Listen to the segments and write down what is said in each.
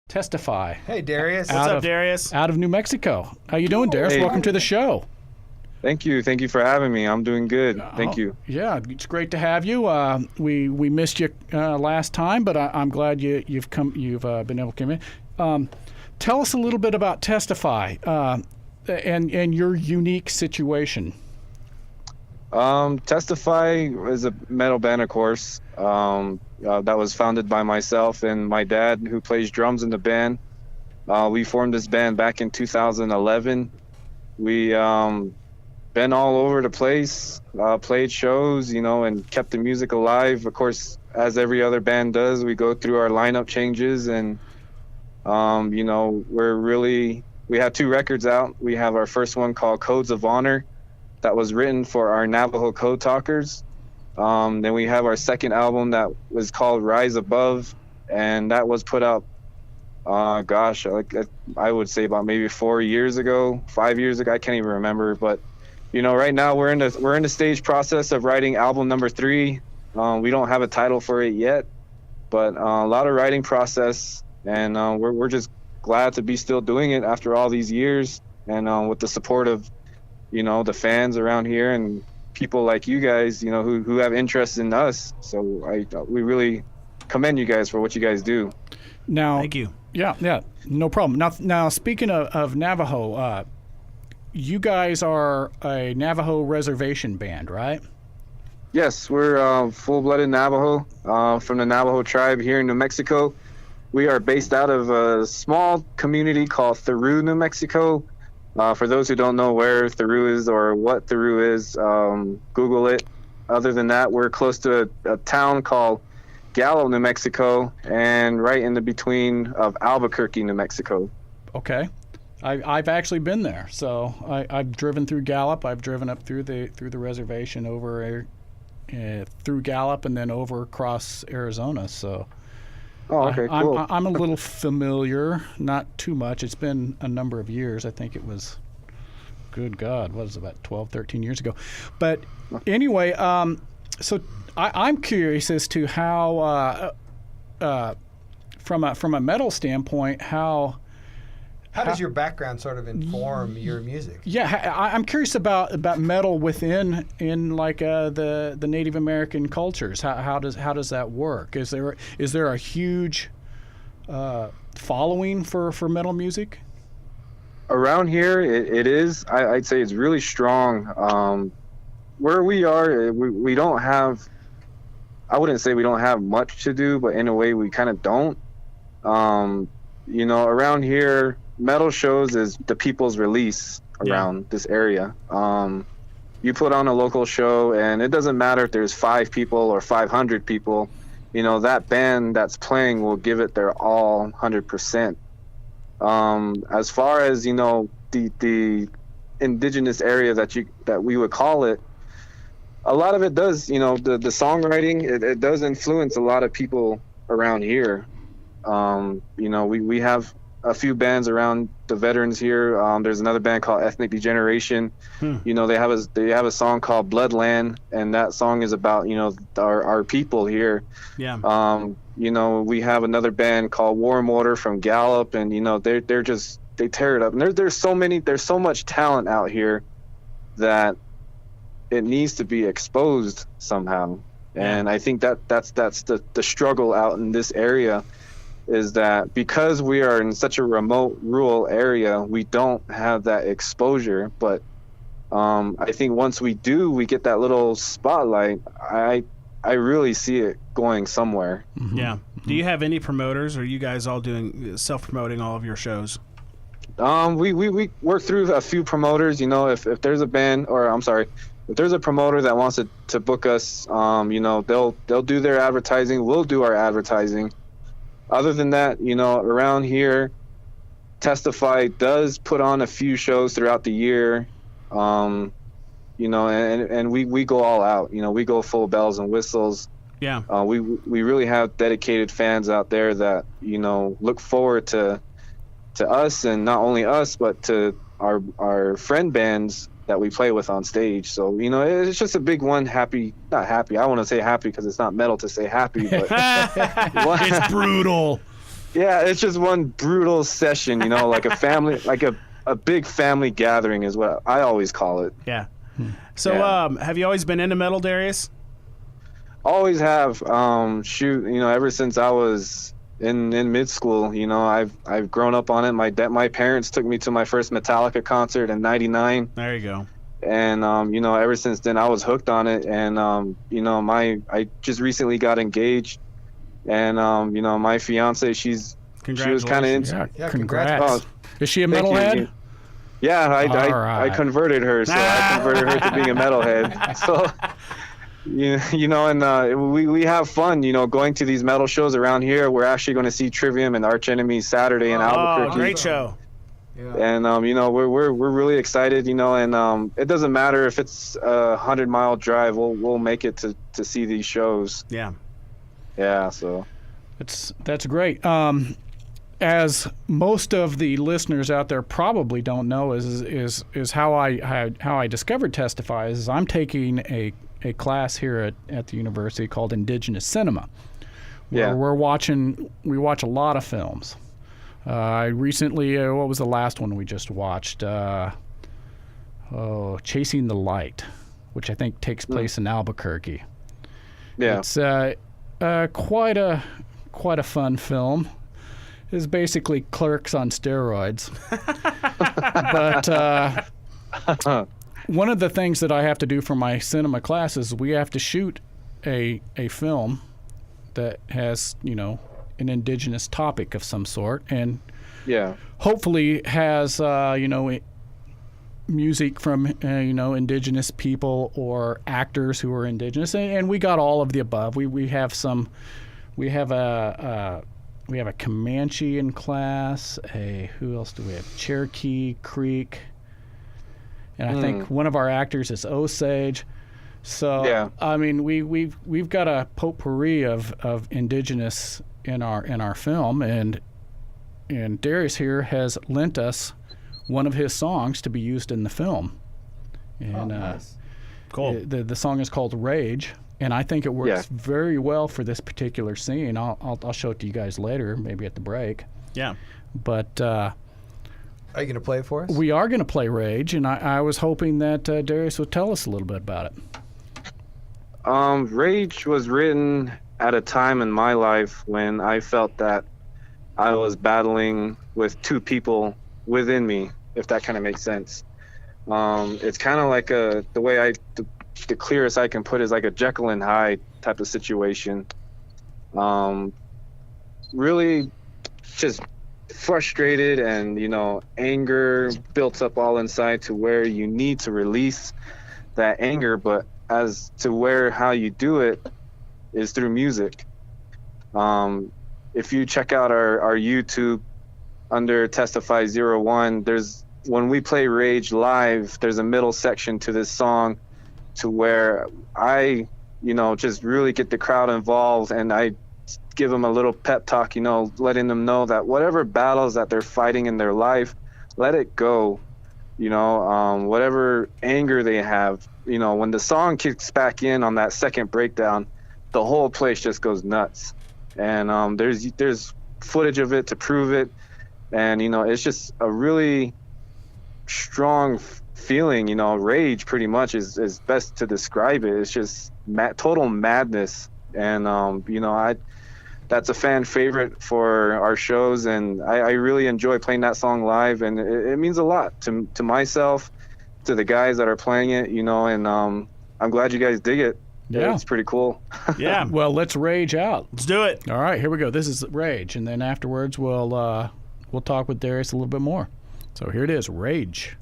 Testify. Hey, Darrius. What's up, Darrius? Out of New Mexico. How you doing, Darrius? Hey. Welcome to the show. Thank you for having me. I'm doing good. Thank you. Yeah, it's great to have you. We missed you last time, but I'm glad you've come. You've been able to come in. Tell us a little bit about Testify and your unique situation. Testify is a metal band, of course, that was founded by myself and my dad, who plays drums in the band. We formed this band back in 2011. We been all over the place, played shows, and kept the music alive. Of course, as every other band does, we go through our lineup changes, and we have 2 records out. We have our first one called Codes of Honor, that was written for our Navajo code talkers. Then we have our second album that was called Rise Above, and that was put out, I would say about maybe 5 years ago. I can't even remember. But right now we're in the stage process of writing album number 3. We don't have a title for it yet, but a lot of writing process, and we're just glad to be still doing it after all these years, and with the support of the fans around here and people like you guys, who have interest in us. So we really commend you guys for what you guys do. Now, thank you. Yeah, no problem. Now speaking of Navajo, you guys are a Navajo reservation band, right? Yes, we're full-blooded Navajo from the Navajo tribe here in New Mexico. We are based out of a small community called Theroux, New Mexico. For those who don't know where Theroux is or what Theroux is, Google it. Other than that, we're close to a town called Gallo, New Mexico, and right in the between of Albuquerque, New Mexico. Okay. I've actually been there. So I've driven through Gallup. I've driven up through the reservation over through Gallup and then over across Arizona. So okay, cool. I'm a little familiar, not too much. It's been a number of years. I think it was, good God, what was it, about 12, 13 years ago. But anyway, so I'm curious as to how, from a metal standpoint, how does your background sort of inform your music? Yeah, I'm curious about metal within like the Native American cultures. How does that work? Is there a huge following for metal music? Around here, it is. I'd say it's really strong. Where we are, we don't have. I wouldn't say we don't have much to do, but in a way, we kind of don't. Around here, metal shows is the people's release around this area. You put on a local show, and it doesn't matter if there's 5 people or 500 people. That band that's playing will give it their all, 100%. As far as the indigenous area that we would call it, a lot of it does. The songwriting, it does influence a lot of people around here. We have a few bands around the veterans here. There's another band called Ethnic Degeneration. They have a song called Bloodland, and that song is about our people here. We have another band called War Mortar from Gallup, and they tear it up. And there's so much talent out here that it needs to be exposed somehow. And I think that's the struggle out in this area, is that because we are in such a remote rural area, we don't have that exposure. But I think once we do, we get that little spotlight. I really see it going somewhere. Mm-hmm. Yeah. Do you have any promoters, or are you guys all doing self-promoting all of your shows? We work through a few promoters. If there's a band, or I'm sorry, if there's a promoter that wants to book us, they'll do their advertising. We'll do our advertising. Other than that, around here, Testify does put on a few shows throughout the year, and we go all out. We go full bells and whistles. Yeah. We really have dedicated fans out there that look forward to us, and not only us, but to our friend bands that we play with on stage. So it's just a big one. Not happy. I want to say happy because it's not metal to say happy, but it's brutal. Yeah, it's just one brutal session, you know, like a family, like a big family gathering is what I always call it. Yeah. So, Yeah. have you always been into metal, Darrius? Always have. Shoot, you know, ever since I was in mid school, you know, I've grown up on it. My parents took me to my first Metallica concert in '99, There you go. and you know, ever since then I was hooked on it. And you know, I just recently got engaged, and you know, my fiance, she was kind of Congratulations. into. Yeah, congrats. Oh, Is she a thank you. metalhead? Yeah, All I right. converted her, so I converted her to being a metalhead. So, you know, and we have fun, you know, going to these metal shows around here. We're actually going to see Trivium and Arch Enemy Saturday in Oh, Albuquerque. great show. Yeah. And you know, we're really excited, you know, and it doesn't matter if it's a 100-mile drive. We'll make it to see these shows. Yeah. Yeah, so. That's great. As most of the listeners out there probably don't know, is how I discovered Testify is I'm taking a class here at the university called Indigenous Cinema, where Yeah. we watch a lot of films. I recently, what was the last one we just watched? Chasing the Light, which I think takes place in Albuquerque. Yeah. It's quite a fun film. It's basically Clerks on steroids. But one of the things that I have to do for my cinema class is we have to shoot a film that has, you know, an indigenous topic of some sort, and Yeah. hopefully has, you know, music from, you know, indigenous people or actors who are indigenous, and we got all of the above. We have a Comanche in class. Who else do we have? Cherokee Creek, and I think one of our actors is Osage. So Yeah. I mean, we've got a potpourri of indigenous in our film, and Darrius here has lent us one of his songs to be used in the film. And nice. Cool. the song is called Rage, and I think it works Yeah. very well for this particular scene. I'll show it to you guys later, maybe at the break. Yeah. But Are you going to play it for us? we are going to play Rage, and I was hoping that Darrius would tell us a little bit about it. Rage was written at a time in my life when I felt that I was battling with two people within me, if that kind of makes sense. It's kind of like the way the clearest I can put is like a Jekyll and Hyde type of situation. Really just frustrated, and, you know, anger built up all inside to where you need to release that anger, but as to how you do it is through music. If you check out our YouTube under Testify 01, when we play Rage live, there's a middle section to this song to where I, you know, just really get the crowd involved, and I give them a little pep talk, you know, letting them know that whatever battles that they're fighting in their life, let it go. You know, whatever anger they have, you know, when the song kicks back in on that second breakdown, the whole place just goes nuts. And there's footage of it to prove it. And, you know, it's just a really strong feeling, you know. Rage pretty much is best to describe it. It's just total madness. And, you know, that's a fan favorite for our shows, and I really enjoy playing that song live, and it means a lot to myself, to the guys that are playing it, you know, and I'm glad you guys dig it. Yeah. It's pretty cool. Yeah. Well, let's rage out. Let's do it. All right, here we go. This is Rage, and then afterwards we'll talk with Darrius a little bit more. So here it is, Rage.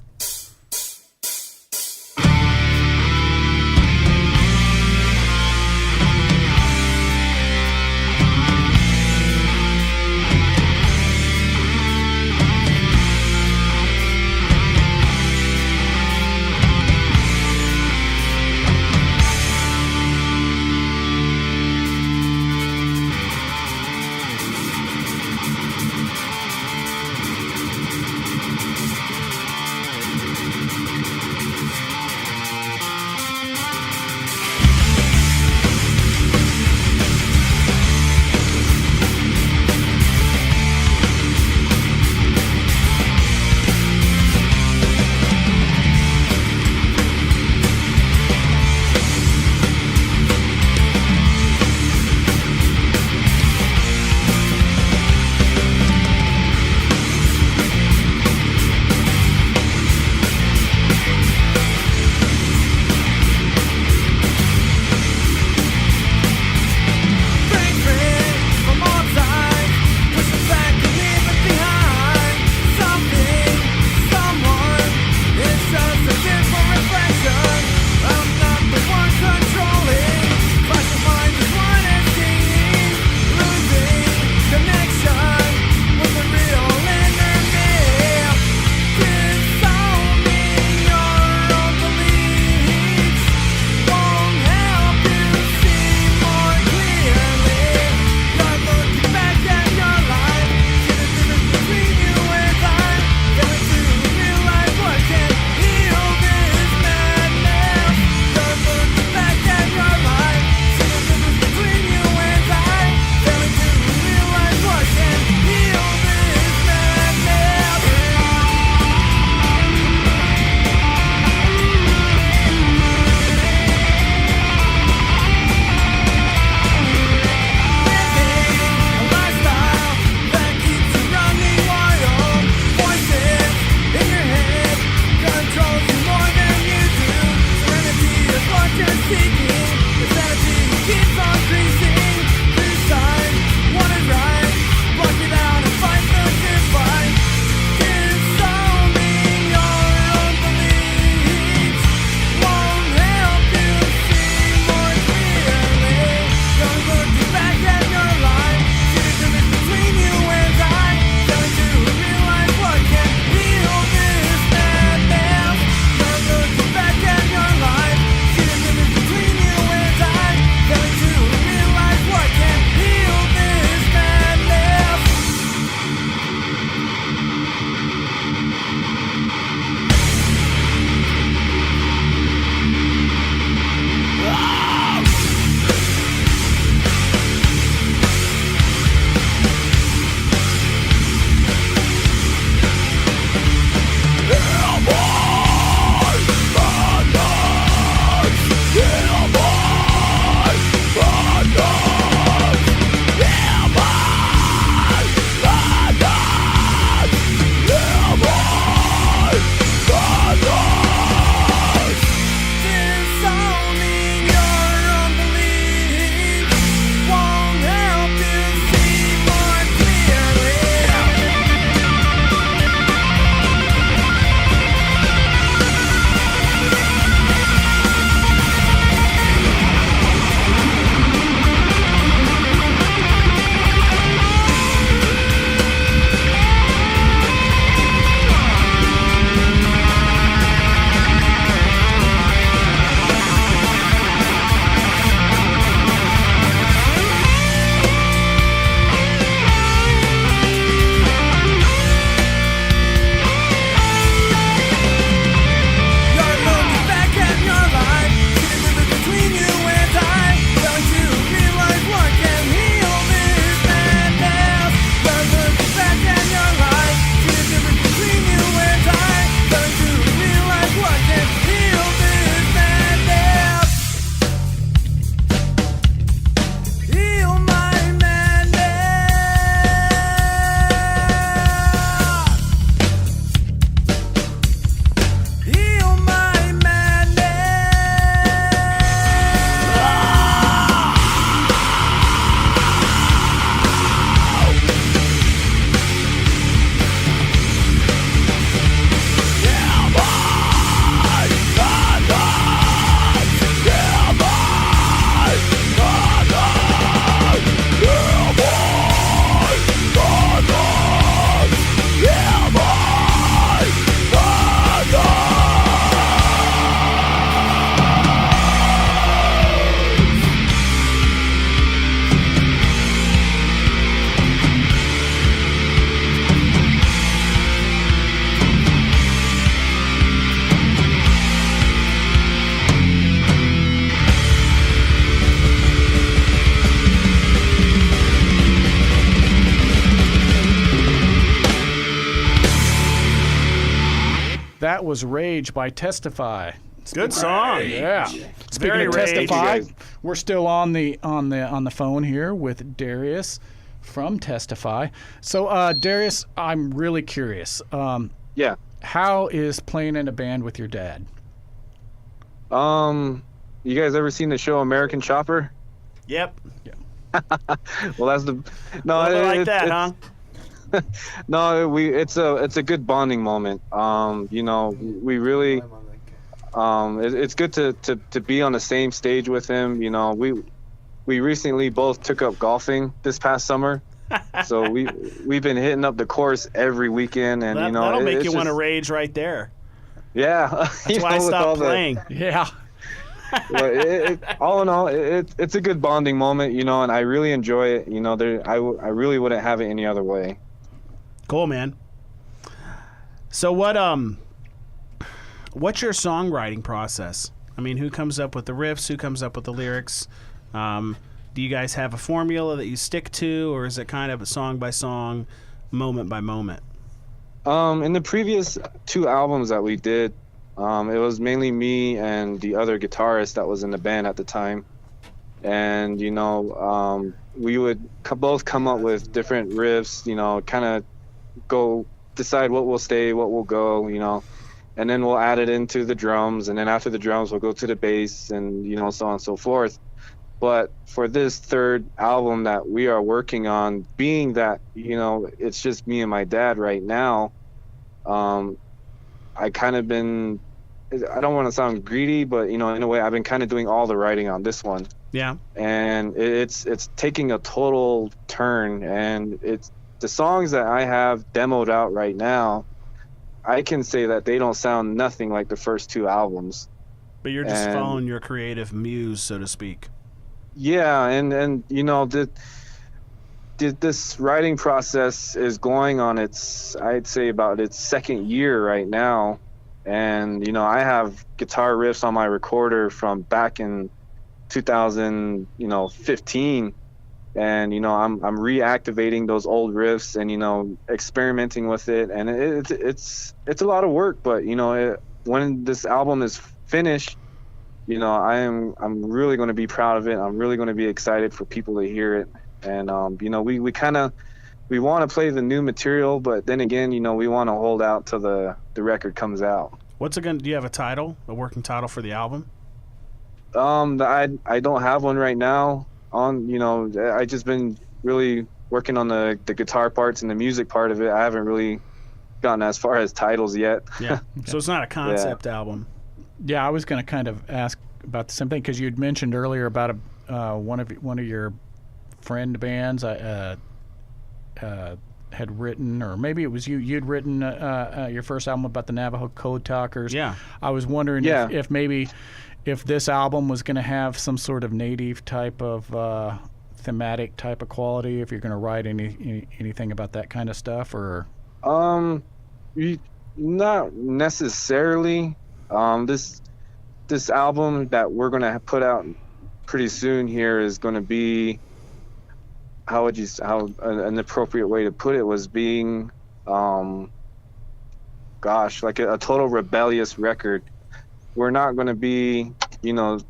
that was Rage by Testify. Good song. Yeah. Speaking Very of Rage. Testify, Thank you, we're still on the phone here with Darrius from Testify. So, Darrius, I'm really curious. Yeah. How is playing in a band with your dad? You guys ever seen the show American Chopper? Yep. Well, that's the no. Like that, huh? No, it's a good bonding moment. We really it's good to be on the same stage with him. We recently both took up golfing this past summer, so we've been hitting up the course every weekend, and That'll make you it's want to just- rage right there. Yeah, That's why I stopped playing. Yeah. All in all, it's a good bonding moment, and I really enjoy it. I really wouldn't have it any other way. Cool, man. So what's your songwriting process? I mean, who comes up with the riffs? Who comes up with the lyrics? Do you guys have a formula that you stick to, or is it kind of a song by song, moment by moment? In the previous 2 albums that we did, it was mainly me and the other guitarist that was in the band at the time. And, we would both come up with different riffs, kind of go decide what will stay, what will go, and then we'll add it into the drums. And then after the drums, we'll go to the bass and, so on and so forth. But for this 3rd album that we are working on, being that, it's just me and my dad right now, I kind of been, I don't want to sound greedy, but in a way, I've been kind of doing all the writing on this one. Yeah. And it's taking a total turn, and it's the songs that I have demoed out right now. I can say that they don't sound nothing like the first 2 albums. But you're just following your creative muse, so to speak. Yeah, and this writing process is going on I'd say about its 2nd year right now. And, I have guitar riffs on my recorder from back in 2015. And, I'm reactivating those old riffs and, experimenting with it. And it's a lot of work, but, when this album is finished, I'm really going to be proud of it. I'm really going to be excited for people to hear it. And, we want to play the new material, but then again, we want to hold out till the record comes out. Do you have a working title for the album? I don't have one right now. I just been really working on the guitar parts and the music part of it. I haven't really gotten as far as titles yet. Yeah. So it's not a concept album. Yeah, I was going to kind of ask about the same thing because you'd mentioned earlier about one of your friend bands had written, or maybe it was you'd written your first album about the Navajo Code Talkers. Yeah. I was wondering if maybe this album was going to have some sort of native type of thematic type of quality, if you're going to write anything about that kind of stuff, or not necessarily. This album that we're going to put out pretty soon here is going to be, how an appropriate way to put it was being like a total rebellious record. We're not going to be,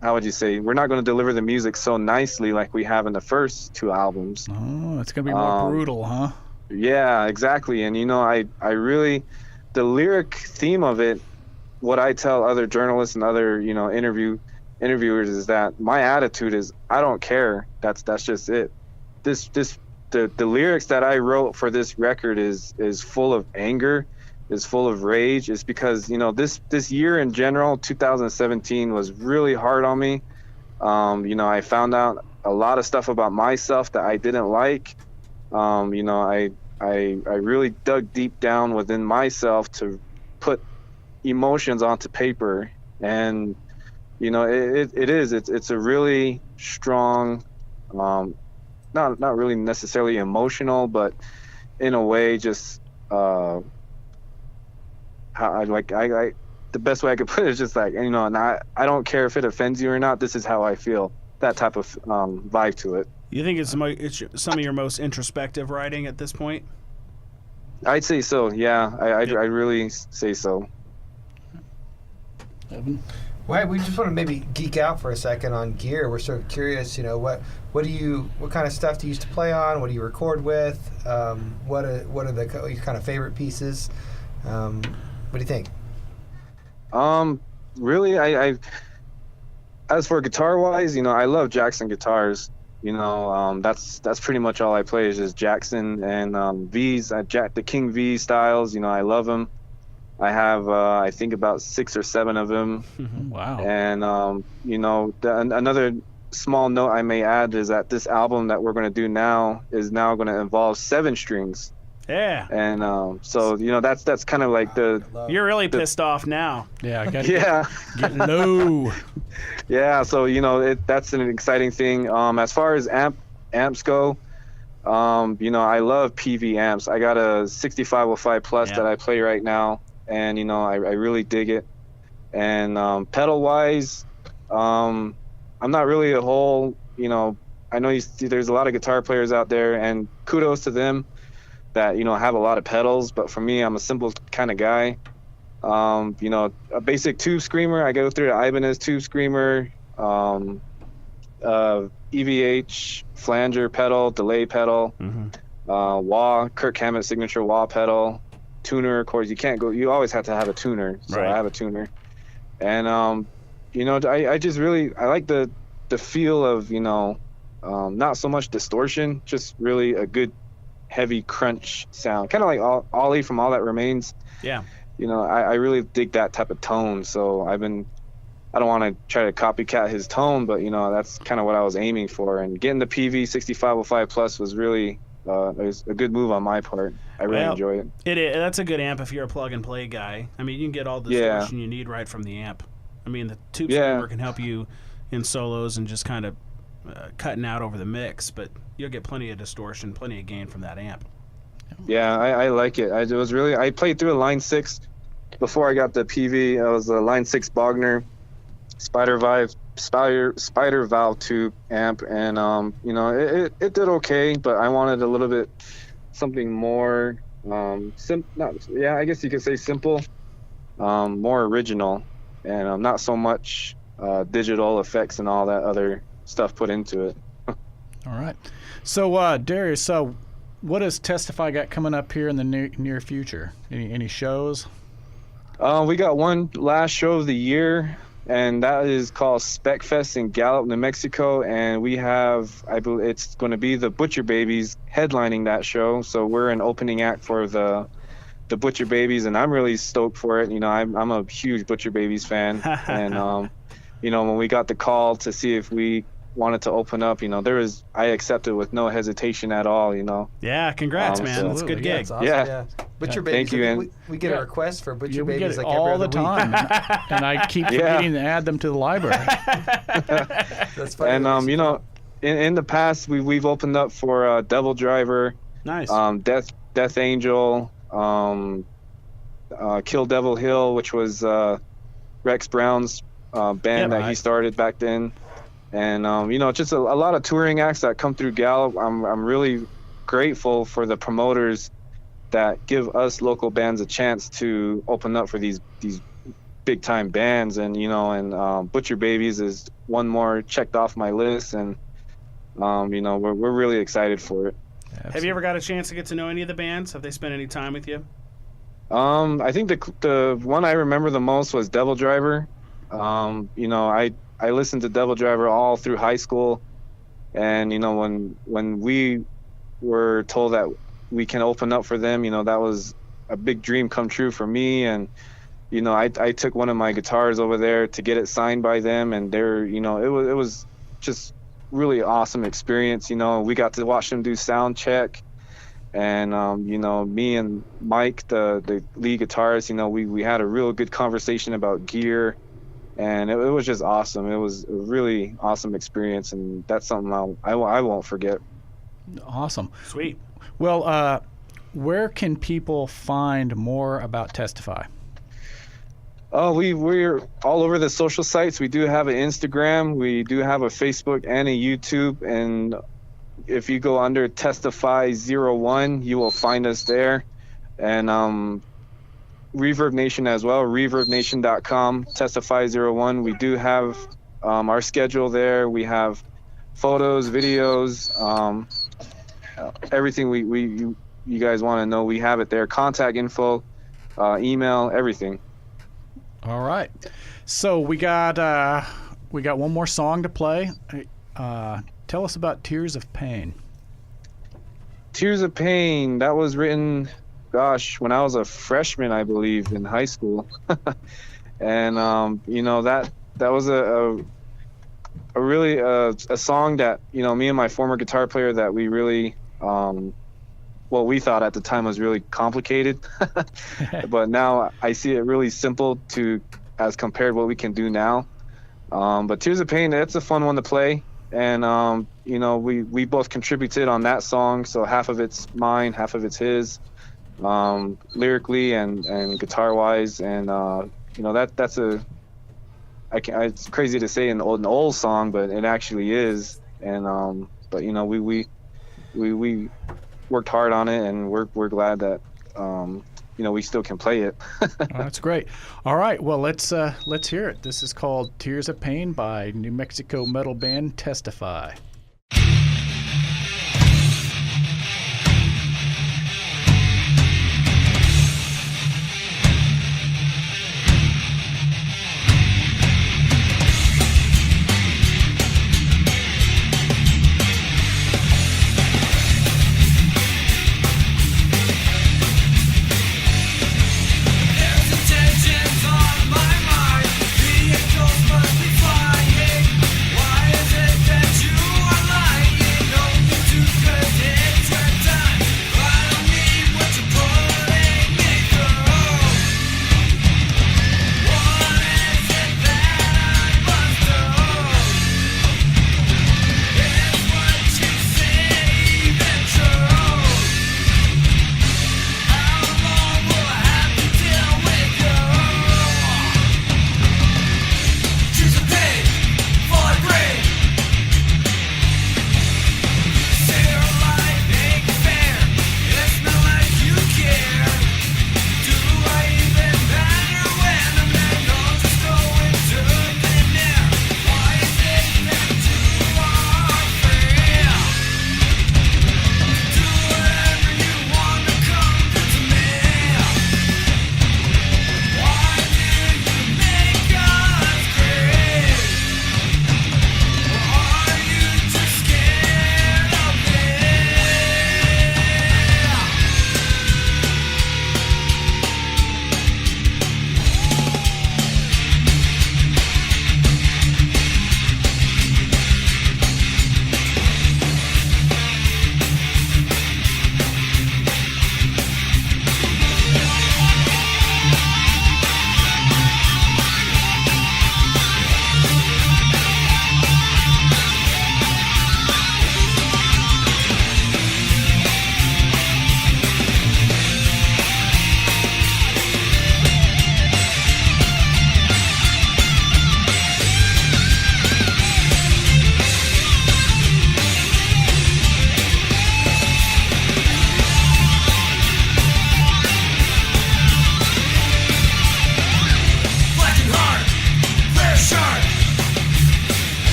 how would you say, we're not going to deliver the music so nicely like we have in the first 2 albums. Oh, it's going to be more brutal, huh? Yeah, exactly. And I really, the lyric theme of it, what I tell other journalists and other interviewers is that my attitude is I don't care. That's just it. The lyrics that I wrote for this record is full of anger, is full of rage. It's because this year in general, 2017, was really hard on me. I found out a lot of stuff about myself that I didn't like. I really dug deep down within myself to put emotions onto paper, and it's a really strong, not really necessarily emotional, but in a way just how the best way I could put it is just like, and I don't care if it offends you or not, this is how I feel, that type of vibe to it. You think it's some of your most introspective writing at this point? I'd say so, yeah. I really say so. Evan? Well, we just want to maybe geek out for a second on gear. We're sort of curious, what kind of stuff do you used to play on? What do you record with? What are your kind of favorite pieces? What do you think? Really, I as for guitar wise, I love Jackson guitars. That's pretty much all I play is just Jackson and V's. The King V styles. I love them. I have I think about 6 or 7 of them. Wow. And another small note I may add is that this album that we're going to do now is now going to involve 7 strings. Yeah. And so that's kind of like You're really pissed off now. Yeah, I got yeah. get low. Yeah, so that's an exciting thing. As far as amps go, I love PV amps. I got a 6505 Plus that I play right now, and I really dig it. And pedal wise, I'm not really a whole. I know there's a lot of guitar players out there, and kudos to them that have a lot of pedals. But for me, I'm a simple kind of guy. A basic tube screamer. I go through the Ibanez tube screamer, EVH flanger pedal, delay pedal, wah, Kirk Hammett signature wah pedal, tuner. Of course, you always have to have a tuner. So I have a tuner, and I just really like the feel of not so much distortion, just really a good heavy crunch sound, kind of like Ollie from All That Remains. Yeah. I really dig that type of tone. So I don't want to try to copycat his tone, but that's kind of what I was aiming for. And getting the PV 6505 Plus was really it was a good move on my part. I really enjoy it. That's a good amp if you're a plug and play guy. I mean, you can get all the distortion you need right from the amp. I mean, the tube screamer can help you in solos and just kind of cutting out over the mix, but you'll get plenty of distortion, plenty of gain from that amp. Yeah, I like it. I played through a Line 6 before I got the PV. I was a Line 6 Bogner Spider Valve tube amp, and it did okay, but I wanted a little bit something more I guess you could say simple, more original, and not so much digital effects and all that other stuff put into it. All right. So Darrius, what does Testify got coming up here in the near future? Any shows? We got one last show of the year, and that is called Spec Fest in Gallup, New Mexico. And we have, I believe it's going to be the Butcher Babies headlining that show. So we're an opening act for the Butcher Babies, and I'm really stoked for it. I'm a huge Butcher Babies fan. And, when we got the call to see if we wanted to open up, I accepted with no hesitation at all, Yeah, congrats, man. That's a good gig. That's awesome. Yeah. Butcher Babies. Thank you. We get a request for Butcher We Babies get it like all every the other week. time, and I keep forgetting to add them to the library. That's funny. And in the past we've opened up for Devil Driver, Nice. Death Angel, Kill Devil Hill, which was Rex Brown's band that he started back then. And just a lot of touring acts that come through Gallup. I'm really grateful for the promoters that give us local bands a chance to open up for these big time bands. And Butcher Babies is one more checked off my list, and we're really excited for it. Absolutely. Have you ever got a chance to get to know any of the bands? Have they spent any time with you? I think the one I remember the most was Devil Driver. I listened to Devil Driver all through high school, and when we were told that we can open up for them, that was a big dream come true for me. And I took one of my guitars over there to get it signed by them, and it was just really awesome experience. We got to watch them do sound check, and me and Mike, the lead guitarist, we had a real good conversation about gear. And it was just awesome. It was a really awesome experience, and that's something I won't forget. Awesome. Sweet. Well, where can people find more about Testify? Oh, we're all over the social sites. We do have an Instagram. We do have a Facebook and a YouTube. And if you go under Testify 01, you will find us there. And Reverb Nation as well, reverbnation.com, Testify01. We do have our schedule there. We have photos, videos, everything you guys want to know, we have it there. Contact info, email, everything. All right. So we got one more song to play. Tell us about Tears of Pain. Tears of Pain, that was written, when I was a freshman, I believe, in high school. And that was a really a song that, me and my former guitar player, that we really what we thought at the time was really complicated. But now I see it really simple as compared what we can do now. But Tears of Pain, it's a fun one to play. And we both contributed on that song, so half of it's mine, half of it's his, lyrically and guitar wise. And that's it's crazy to say an old song, but it actually is. And but we worked hard on it, and we're glad that we still can play it. Oh, that's great. All right, well, let's hear it. This is called Tears of Pain by New Mexico metal band Testify.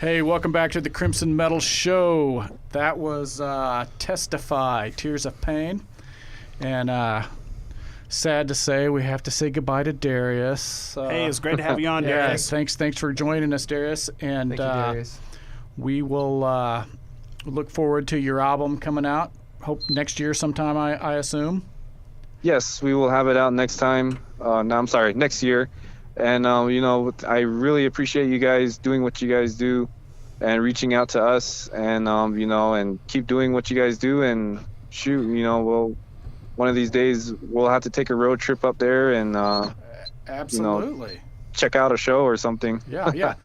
Hey, welcome back to the Crimson Metal Show. That was Testify, Tears of Pain. And sad to say, we have to say goodbye to Darrius. Hey, it's great to have you on, yeah, Darrius. thanks for joining us, Darrius. And Thank you, Darrius. we will look forward to your album coming out. Hope next year sometime, I assume. Yes, we will have it out next year. And I really appreciate you guys doing what you guys do. and reaching out to us, and you know, and keep doing what you guys do, and shoot, you know, one of these days we'll have to take a road trip up there and Absolutely. check out a show or something. Yeah.